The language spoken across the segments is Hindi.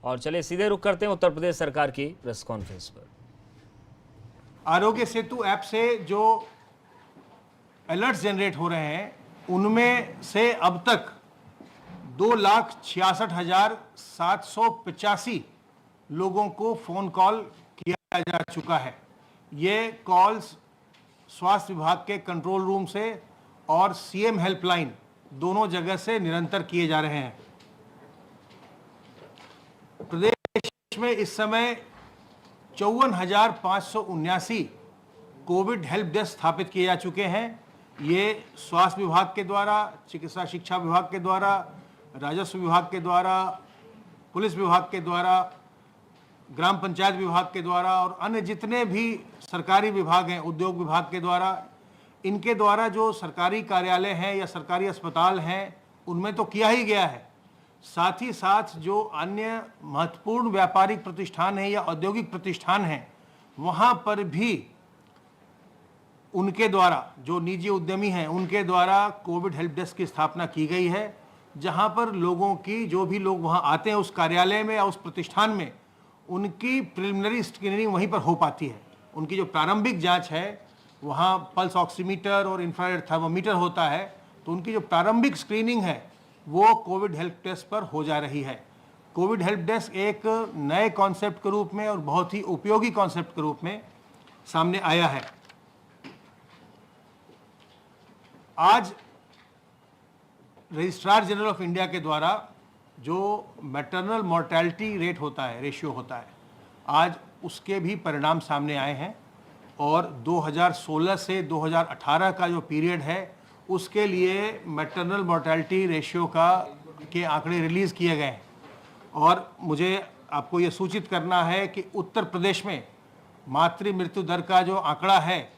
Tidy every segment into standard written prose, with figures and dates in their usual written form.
और चलिए सीधे रुख करते हैं उत्तर प्रदेश सरकार की प्रेस कॉन्फ्रेंस पर। आरोग्य सेतु ऐप से जो अलर्ट्स जनरेट हो रहे हैं उनमें से अब तक 2,66,785 लोगों को फोन कॉल किया जा चुका है। ये कॉल्स स्वास्थ्य विभाग के कंट्रोल रूम से और सीएम हेल्पलाइन दोनों जगह से निरंतर किए जा रहे हैं। प्रदेश में इस समय 54,579 कोविड हेल्प डेस्क स्थापित किए जा चुके हैं। ये स्वास्थ्य विभाग के द्वारा, चिकित्सा शिक्षा विभाग के द्वारा, राजस्व विभाग के द्वारा, पुलिस विभाग के द्वारा, ग्राम पंचायत विभाग के द्वारा और अन्य जितने भी सरकारी विभाग हैं, उद्योग विभाग के द्वारा, इनके द्वारा जो सरकारी कार्यालय हैं या सरकारी अस्पताल हैं उनमें तो किया ही गया है। साथ ही साथ जो अन्य महत्वपूर्ण व्यापारिक प्रतिष्ठान हैं या औद्योगिक प्रतिष्ठान हैं वहाँ पर भी उनके द्वारा, जो निजी उद्यमी हैं उनके द्वारा कोविड हेल्प डेस्क की स्थापना की गई है, जहाँ पर लोगों की, जो भी लोग वहाँ आते हैं उस कार्यालय में या उस प्रतिष्ठान में, उनकी प्रिलिमिनरी स्क्रीनिंग वहीं पर हो पाती है। उनकी जो प्रारंभिक जांच है वहाँ पल्स ऑक्सीमीटर और इंफ्रारेड थर्मोमीटर होता है, तो उनकी जो प्रारंभिक स्क्रीनिंग है वो कोविड हेल्प डेस्क पर हो जा रही है। कोविड हेल्प डेस्क एक नए कॉन्सेप्ट के रूप में और बहुत ही उपयोगी कॉन्सेप्ट के रूप में सामने आया है। आज रजिस्ट्रार जनरल ऑफ इंडिया के द्वारा जो मैटरनल मॉर्टेलिटी रेट होता है, रेशियो होता है, आज उसके भी परिणाम सामने आए हैं और 2016 से 2018 का जो पीरियड है उसके लिए मैटरनल मॉर्टेलिटी रेशियो के आंकड़े रिलीज़ किए गए हैं। और मुझे आपको ये सूचित करना है कि उत्तर प्रदेश में मातृ मृत्यु दर का जो आंकड़ा है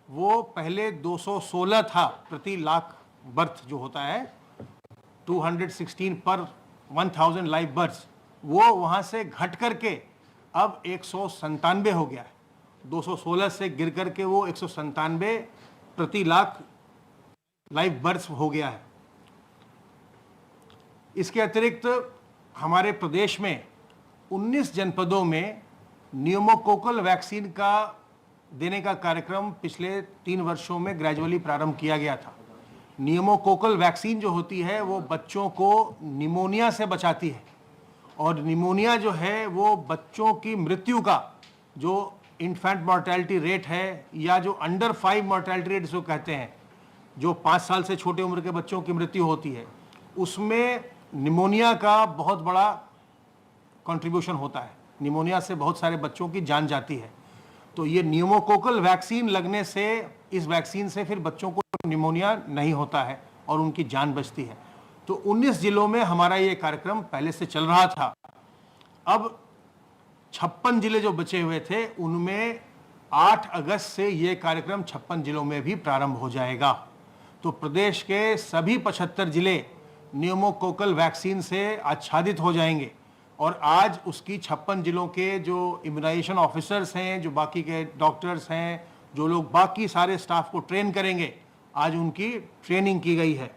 वो पहले 216 था प्रति लाख बर्थ जो होता है, 216 पर 1000 लाइव बर्थ, वो वहाँ से घट करके अब 197 हो गया है। 216 से गिर करके वो 197 प्रति लाख लाइव बर्थ हो गया है। इसके अतिरिक्त हमारे प्रदेश में 19 जनपदों में न्यूमोकोकल वैक्सीन का देने का कार्यक्रम पिछले 3 वर्षों में ग्रेजुअली प्रारंभ किया गया था। न्यूमोकोकल वैक्सीन जो होती है वो बच्चों को निमोनिया से बचाती है और निमोनिया जो है वो बच्चों की मृत्यु का जो इन्फेंट मॉर्टेलिटी रेट है या जो अंडर 5 मॉर्टेलिटी रेट जो कहते हैं, जो 5 साल से छोटे उम्र के बच्चों की मृत्यु होती है, उसमें निमोनिया का बहुत बड़ा कंट्रीब्यूशन होता है। निमोनिया से बहुत सारे बच्चों की जान जाती है। तो ये न्यूमोकोकल वैक्सीन लगने से, इस वैक्सीन से फिर बच्चों को निमोनिया नहीं होता है और उनकी जान बचती है। तो 19 जिलों में हमारा ये कार्यक्रम पहले से चल रहा था। अब 56 जिले जो बचे हुए थे उनमें 8 अगस्त से ये कार्यक्रम 56 जिलों में भी प्रारंभ हो जाएगा। तो प्रदेश के सभी 75 जिले न्यूमोकोकल वैक्सीन से आच्छादित हो जाएंगे और आज उसकी 56 जिलों के जो इम्यूनाइजेशन ऑफिसर्स हैं, जो बाकी के डॉक्टर्स हैं, जो लोग बाकी सारे स्टाफ को ट्रेन करेंगे, आज उनकी ट्रेनिंग की गई है।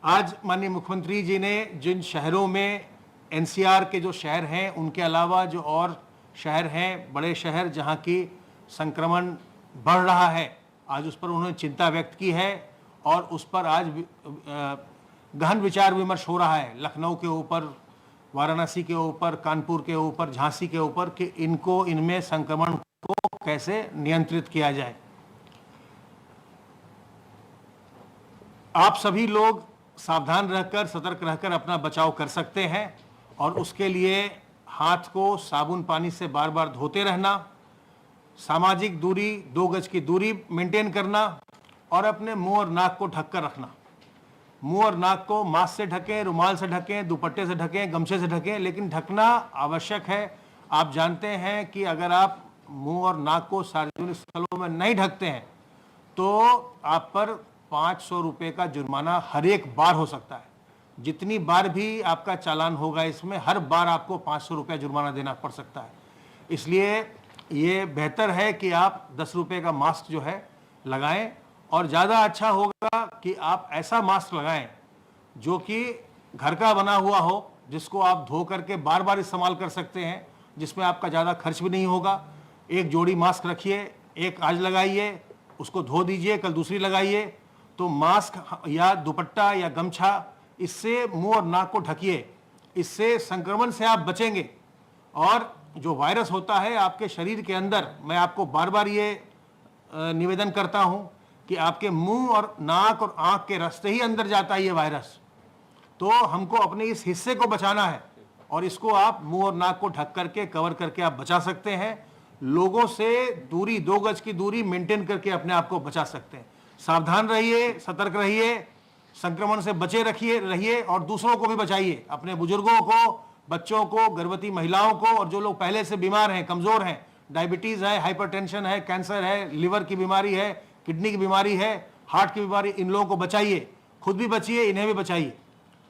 आज माननीय मुख्यमंत्री जी ने जिन शहरों में एनसीआर के जो शहर हैं उनके अलावा जो और शहर हैं, बड़े शहर जहां की संक्रमण बढ़ रहा है, आज उस पर उन्होंने चिंता व्यक्त की है और उस पर आज गहन विचार विमर्श हो रहा है। लखनऊ के ऊपर, वाराणसी के ऊपर, कानपुर के ऊपर, झांसी के ऊपर कि इनमें संक्रमण को कैसे नियंत्रित किया जाए। आप सभी लोग सावधान रहकर, सतर्क रहकर अपना बचाव कर सकते हैं और उसके लिए हाथ को साबुन पानी से बार बार धोते रहना, सामाजिक दूरी, 2 गज की दूरी मेंटेन करना और अपने मुंह और नाक को ढककर रखना। मुंह और नाक को मास्क से ढकें, रुमाल से ढकें, दुपट्टे से ढकें, गमछे से ढकें, लेकिन ढकना आवश्यक है। आप जानते हैं कि अगर आप मुंह और नाक को सार्वजनिक स्थलों में नहीं ढकते हैं तो आप पर 500 रुपये का जुर्माना हर एक बार हो सकता है। जितनी बार भी आपका चालान होगा इसमें हर बार आपको 500 रुपये जुर्माना देना पड़ सकता है। इसलिए ये बेहतर है कि आप 10 रुपये का मास्क जो है लगाएं और ज़्यादा अच्छा होगा कि आप ऐसा मास्क लगाएं जो कि घर का बना हुआ हो, जिसको आप धो करके बार बार इस्तेमाल कर सकते हैं, जिसमें आपका ज़्यादा खर्च भी नहीं होगा। एक जोड़ी मास्क रखिए, एक आज लगाइए, उसको धो दीजिए, कल दूसरी लगाइए। तो मास्क या दुपट्टा या गमछा, इससे मुंह और नाक को ढकिए, इससे संक्रमण से आप बचेंगे। और जो वायरस होता है आपके शरीर के अंदर, मैं आपको बार बार ये निवेदन करता हूं कि आपके मुंह और नाक और आंख के रास्ते ही अंदर जाता है ये वायरस। तो हमको अपने इस हिस्से को बचाना है और इसको आप मुंह और नाक को ढक करके, कवर करके आप बचा सकते हैं। लोगों से दूरी, 2 गज की दूरी मेंटेन करके अपने आप को बचा सकते हैं। सावधान रहिए, सतर्क रहिए, संक्रमण से बचे रहिए और दूसरों को भी बचाइए, अपने बुजुर्गों को, बच्चों को, गर्भवती महिलाओं को, और जो लोग पहले से बीमार हैं, कमजोर हैं, डायबिटीज है, हाइपरटेंशन है, कैंसर है, लिवर की बीमारी है, किडनी की बीमारी है, हार्ट की बीमारी, इन लोगों को बचाइए, खुद भी बचिए, इन्हें भी बचाइए।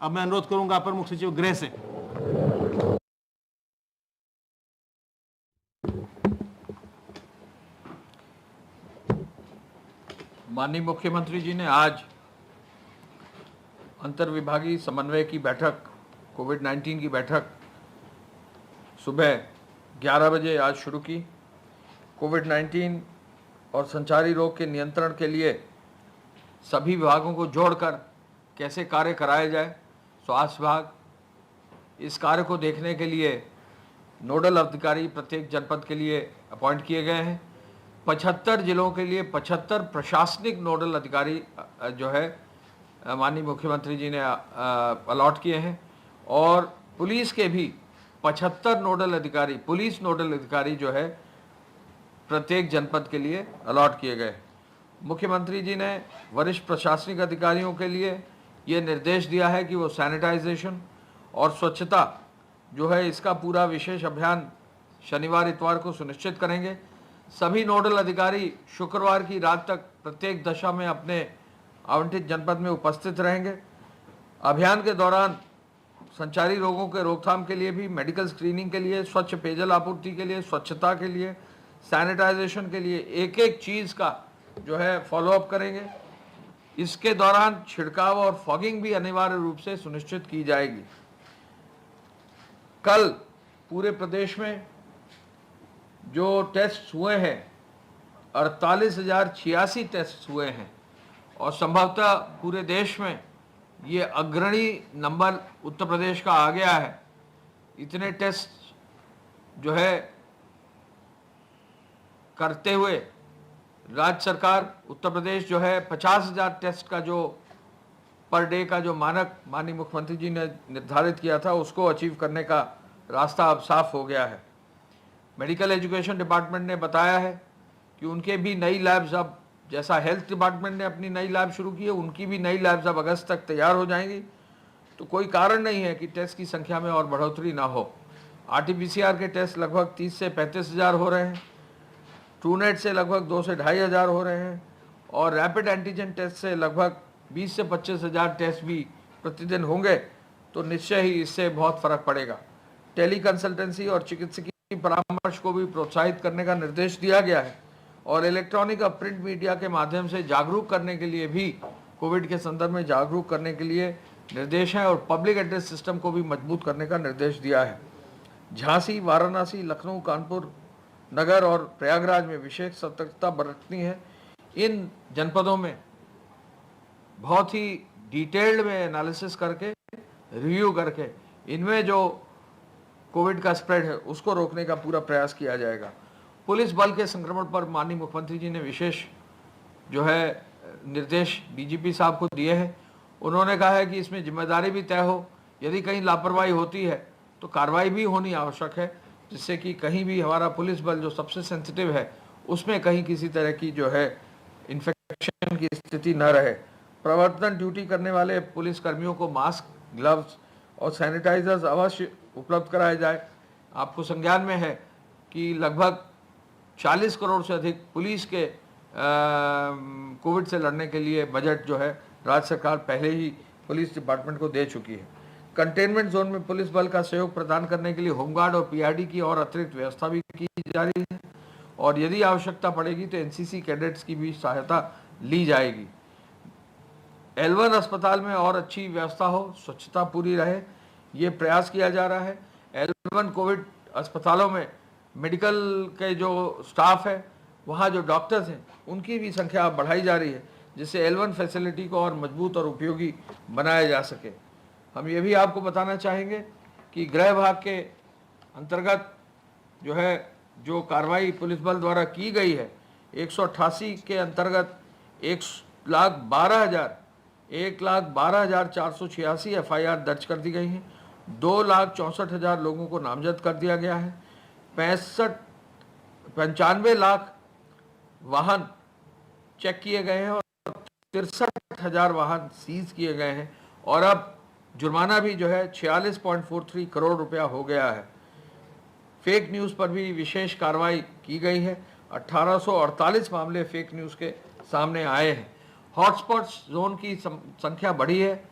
अब मैं अनुरोध करूंगा अपर मुख्य सचिव गृह से। माननीय मुख्यमंत्री जी ने आज अंतर्विभागीय समन्वय की बैठक, कोविड-19 की बैठक सुबह 11 बजे आज शुरू की। कोविड-19 और संचारी रोग के नियंत्रण के लिए सभी विभागों को जोड़कर कैसे कार्य कराया जाए, स्वास्थ्य विभाग इस कार्य को देखने के लिए नोडल अधिकारी प्रत्येक जनपद के लिए अपॉइंट किए गए हैं। 75 जिलों के लिए 75 प्रशासनिक नोडल अधिकारी जो है माननीय मुख्यमंत्री जी ने अलॉट किए हैं और पुलिस के भी 75 नोडल अधिकारी, पुलिस नोडल अधिकारी जो है प्रत्येक जनपद के लिए अलॉट किए गए। मुख्यमंत्री जी ने वरिष्ठ प्रशासनिक अधिकारियों के लिए ये निर्देश दिया है कि वो सैनिटाइजेशन और स्वच्छता जो है इसका पूरा विशेष अभियान शनिवार इतवार को सुनिश्चित करेंगे। सभी नोडल अधिकारी शुक्रवार की रात तक प्रत्येक दशा में अपने आवंटित जनपद में उपस्थित रहेंगे। अभियान के दौरान संचारी रोगों के रोकथाम के लिए भी, मेडिकल स्क्रीनिंग के लिए, स्वच्छ पेयजल आपूर्ति के लिए, स्वच्छता के लिए, सैनिटाइजेशन के लिए एक एक चीज़ का जो है फॉलोअप करेंगे। इसके दौरान छिड़काव और फॉगिंग भी अनिवार्य रूप से सुनिश्चित की जाएगी। कल पूरे प्रदेश में जो टेस्ट हुए हैं 48,086 टेस्ट हुए हैं और संभवतः पूरे देश में ये अग्रणी नंबर उत्तर प्रदेश का आ गया है। इतने टेस्ट जो है करते हुए राज्य सरकार उत्तर प्रदेश जो है 50,000 टेस्ट का जो पर डे का जो मानक माननीय मुख्यमंत्री जी ने निर्धारित किया था उसको अचीव करने का रास्ता अब साफ हो गया है। मेडिकल एजुकेशन डिपार्टमेंट ने बताया है कि उनके भी नई लैब्स अब, जैसा हेल्थ डिपार्टमेंट ने अपनी नई लैब शुरू की है, उनकी भी नई लैब्स अब अगस्त तक तैयार हो जाएंगी। तो कोई कारण नहीं है कि टेस्ट की संख्या में और बढ़ोतरी ना हो। RT-PCR के टेस्ट लगभग 30 से 35 हज़ार हो रहे हैं, ट्रूनेट से लगभग 2 से 2.5 हज़ार हो रहे हैं और रैपिड एंटीजन टेस्ट से लगभग 20 से 25 हज़ार टेस्ट भी प्रतिदिन होंगे। तो निश्चय ही इससे बहुत फर्क पड़ेगा। टेली कंसल्टेंसी और चिकित्सकीय परामर्श को भी प्रोत्साहित करने का निर्देश दिया गया है और इलेक्ट्रॉनिक और प्रिंट मीडिया के माध्यम से जागरूक करने के लिए भी, कोविड के संदर्भ में जागरूक करने के लिए निर्देश हैं और पब्लिक एड्रेस सिस्टम को भी मजबूत करने का निर्देश दिया है। झांसी, वाराणसी, लखनऊ, कानपुर नगर और प्रयागराज में विशेष सतर्कता बरतनी है। इन जनपदों में बहुत ही डिटेल्ड में एनालिसिस करके, रिव्यू करके इनमें जो कोविड का स्प्रेड है उसको रोकने का पूरा प्रयास किया जाएगा। पुलिस बल के संक्रमण पर माननीय मुख्यमंत्री जी ने विशेष जो है निर्देश DGP साहब को दिए हैं। उन्होंने कहा है कि इसमें जिम्मेदारी भी तय हो, यदि कहीं लापरवाही होती है तो कार्रवाई भी होनी आवश्यक है, जिससे कि कहीं भी हमारा पुलिस बल जो सबसे सेंसिटिव है उसमें कहीं किसी तरह की जो है इन्फेक्शन की स्थिति न रहे। प्रवर्तन ड्यूटी करने वाले पुलिस कर्मियों को मास्क, ग्लव्स और सैनिटाइजर्स अवश्य उपलब्ध कराए जाए। आपको संज्ञान में है कि लगभग 40 करोड़ से अधिक पुलिस के कोविड से लड़ने के लिए बजट जो है राज्य सरकार पहले ही पुलिस डिपार्टमेंट को दे चुकी है। कंटेनमेंट जोन में पुलिस बल का सहयोग प्रदान करने के लिए होमगार्ड और PRD की और अतिरिक्त व्यवस्था भी की जा रही है और यदि आवश्यकता पड़ेगी तो NCC कैडेट्स की भी सहायता ली जाएगी। L1 अस्पताल में और अच्छी व्यवस्था हो, स्वच्छता पूरी रहे, ये प्रयास किया जा रहा है। L1 कोविड अस्पतालों में मेडिकल के जो स्टाफ है, वहाँ जो डॉक्टर्स हैं, उनकी भी संख्या बढ़ाई जा रही है, जिससे L1 फैसिलिटी को और मजबूत और उपयोगी बनाया जा सके। हम ये भी आपको बताना चाहेंगे कि गृह विभाग के अंतर्गत जो कार्रवाई पुलिस बल द्वारा की गई है, 188 के अंतर्गत 1,12,486 FIR दर्ज कर दी गई हैं। 2,64,000 लोगों को नामजद कर दिया गया है। 95 लाख वाहन चेक किए गए हैं और 63,000 वाहन सीज किए गए हैं और अब जुर्माना भी 46.43 करोड़ रुपया हो गया है। फेक न्यूज़ पर भी विशेष कार्रवाई की गई है। 1848 मामले फेक न्यूज़ के सामने आए हैं। हॉटस्पॉट्स जोन की संख्या बढ़ी है,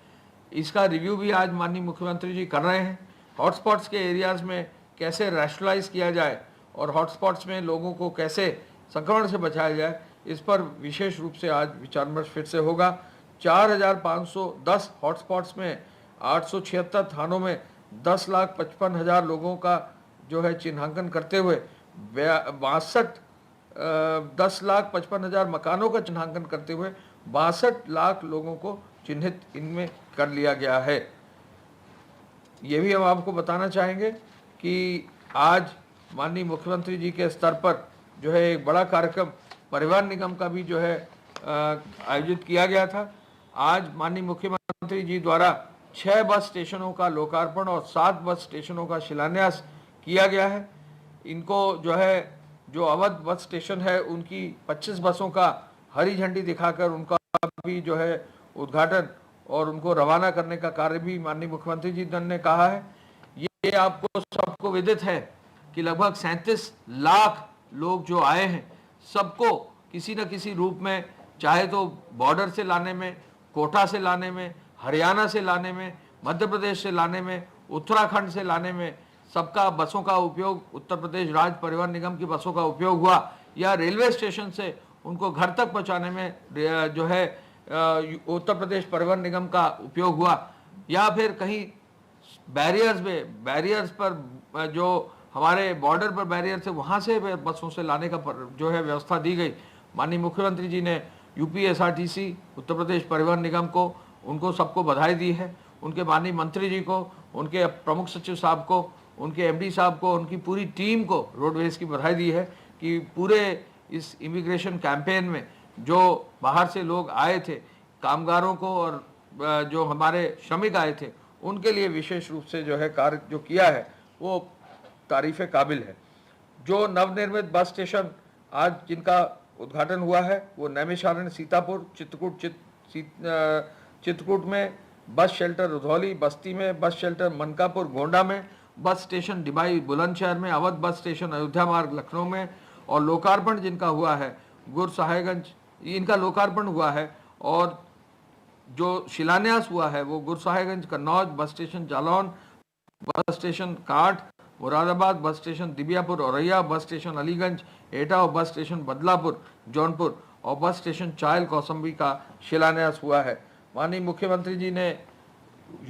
इसका रिव्यू भी आज माननीय मुख्यमंत्री जी कर रहे हैं। हॉटस्पॉट्स के एरियाज़ में कैसे रैशनलाइज किया जाए और हॉटस्पॉट्स में लोगों को कैसे संक्रमण से बचाया जाए, इस पर विशेष रूप से आज विचार विमर्श फिर से होगा। 4,510 हॉटस्पॉट्स में 876 थानों में 10,55,000 लोगों का चिन्हांकन करते हुए 10,55,000 मकानों का चिन्हांकन करते हुए 62 लाख लोगों को चिन्हित इनमें कर लिया गया है। ये भी हम आपको बताना चाहेंगे कि आज माननीय मुख्यमंत्री जी के स्तर पर एक बड़ा कार्यक्रम परिवहन निगम का भी आयोजित किया गया था। आज माननीय मुख्यमंत्री जी द्वारा 6 बस स्टेशनों का लोकार्पण और 7 बस स्टेशनों का शिलान्यास किया गया है। इनको जो अवध बस स्टेशन है, उनकी 25 बसों का हरी झंडी दिखाकर उनका भी उद्घाटन और उनको रवाना करने का कार्य भी माननीय मुख्यमंत्री जी ने कहा है। ये आपको सबको विदित है कि लगभग 37 लाख लोग जो आए हैं, सबको किसी न किसी रूप में, चाहे तो बॉर्डर से लाने में, कोटा से लाने में, हरियाणा से लाने में, मध्य प्रदेश से लाने में, उत्तराखंड से लाने में, सबका बसों का उपयोग, उत्तर प्रदेश राज्य परिवहन निगम की बसों का उपयोग हुआ, या रेलवे स्टेशन से उनको घर तक पहुंचाने में उत्तर प्रदेश परिवहन निगम का उपयोग हुआ, या फिर कहीं बैरियर्स पर जो हमारे बॉर्डर पर बैरियर से, वहाँ से बसों से लाने का व्यवस्था दी गई। माननीय मुख्यमंत्री जी ने UPSRTC उत्तर प्रदेश परिवहन निगम को, उनको सबको बधाई दी है। उनके माननीय मंत्री जी को, उनके प्रमुख सचिव साहब को, उनके MD साहब को, उनकी पूरी टीम को रोडवेज की बधाई दी है कि पूरे इस इमिग्रेशन कैंपेन में जो बाहर से लोग आए थे, कामगारों को और जो हमारे श्रमिक आए थे, उनके लिए विशेष रूप से कार्य जो किया है वो तारीफ़ काबिल है। जो नवनिर्मित बस स्टेशन आज जिनका उद्घाटन हुआ है, वो नैमिषारण्य, सीतापुर, चित्रकूट में बस शेल्टर रुधौली, बस्ती में बस शेल्टर मनकापुर, गोंडा में बस स्टेशन डिबाई बुलंदशहर में, अवध बस स्टेशन अयोध्या मार्ग लखनऊ में, और लोकार्पण जिनका हुआ है गुरसाहिबगंज, इनका लोकार्पण हुआ है, और जो शिलान्यास हुआ है वो गुरसाहिबगंज Kannauj bus station, Jalaun bus station काठ, Moradabad bus station Dibiyapur, Auraiya bus station Aliganj, एटा और बस स्टेशन बदलापुर जौनपुर, और बस स्टेशन चायल कौसम्बी का शिलान्यास हुआ है। माननीय मुख्यमंत्री जी ने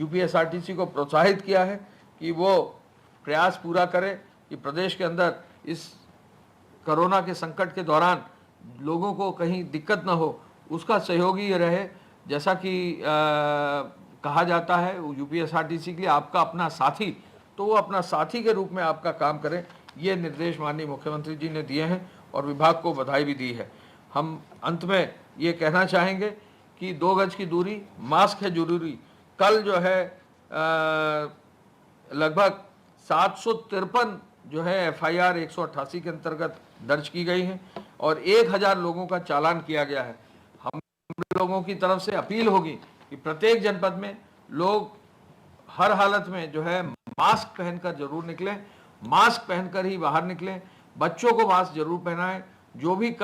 UPSRTC को प्रोत्साहित किया है कि वो प्रयास पूरा करे कि प्रदेश के अंदर इस कोरोना के संकट के दौरान लोगों को कहीं दिक्कत न हो, उसका सहयोगी ये रहे। जैसा कि कहा जाता है UPSRTC के लिए आपका अपना साथी, तो वो अपना साथी के रूप में आपका काम करें, ये निर्देश माननीय मुख्यमंत्री जी ने दिए हैं और विभाग को बधाई भी दी है। हम अंत में ये कहना चाहेंगे कि 2 गज की दूरी, मास्क है जरूरी। कल लगभग 753 FIR 188 के अंतर्गत दर्ज की गई हैं और 1000 लोगों का चालान किया गया है। हम लोगों की तरफ से अपील होगी कि प्रत्येक जनपद में लोग हर हालत में मास्क पहनकर जरूर निकलें, मास्क पहनकर ही बाहर निकलें, बच्चों को मास्क जरूर पहनाएं। जो भी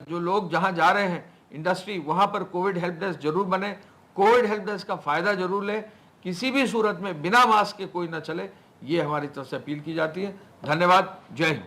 जो लोग जहां जा रहे हैं इंडस्ट्री, वहां पर कोविड हेल्प डेस्क जरूर बने, कोविड हेल्प डेस्क का फायदा जरूर लें। किसी भी सूरत में बिना मास्क के कोई ना चले, ये हमारी तरफ से अपील की जाती है। धन्यवाद। जय हिंद।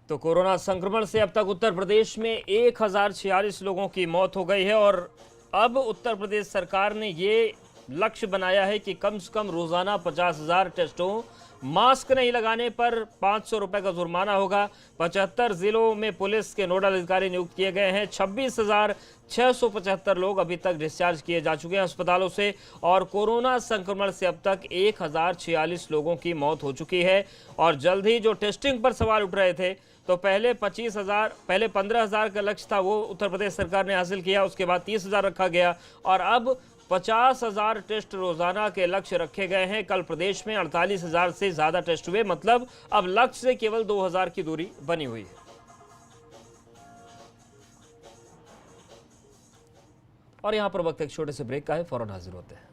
तो कोरोना संक्रमण से अब तक उत्तर प्रदेश में 1046 लोगों की मौत हो गई है और अब उत्तर प्रदेश सरकार ने ये लक्ष्य बनाया है कि कम से कम रोजाना 50,000 टेस्ट हो। मास्क नहीं लगाने पर 500 रुपए का जुर्माना होगा। 75 जिलों में पुलिस के नोडल अधिकारी नियुक्त किए गए हैं। 26,675 लोग अभी तक डिस्चार्ज किए जा चुके हैं अस्पतालों से और कोरोना संक्रमण से अब तक 1,046 लोगों की मौत हो चुकी है। और जल्द ही जो टेस्टिंग पर सवाल उठ रहे थे, तो पहले 15,000 का लक्ष्य था, वो उत्तर प्रदेश सरकार ने हासिल किया। उसके बाद 30,000 रखा गया और अब 50,000 टेस्ट रोजाना के लक्ष्य रखे गए हैं। कल प्रदेश में 48,000 से ज्यादा टेस्ट हुए, मतलब अब लक्ष्य से केवल 2,000 की दूरी बनी हुई है। और यहां पर वक्त एक छोटे से ब्रेक का है, फौरन हाजिर होते हैं।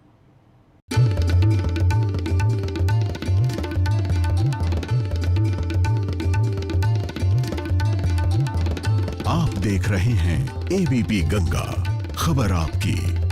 आप देख रहे हैं एबीपी गंगा, खबर आपकी,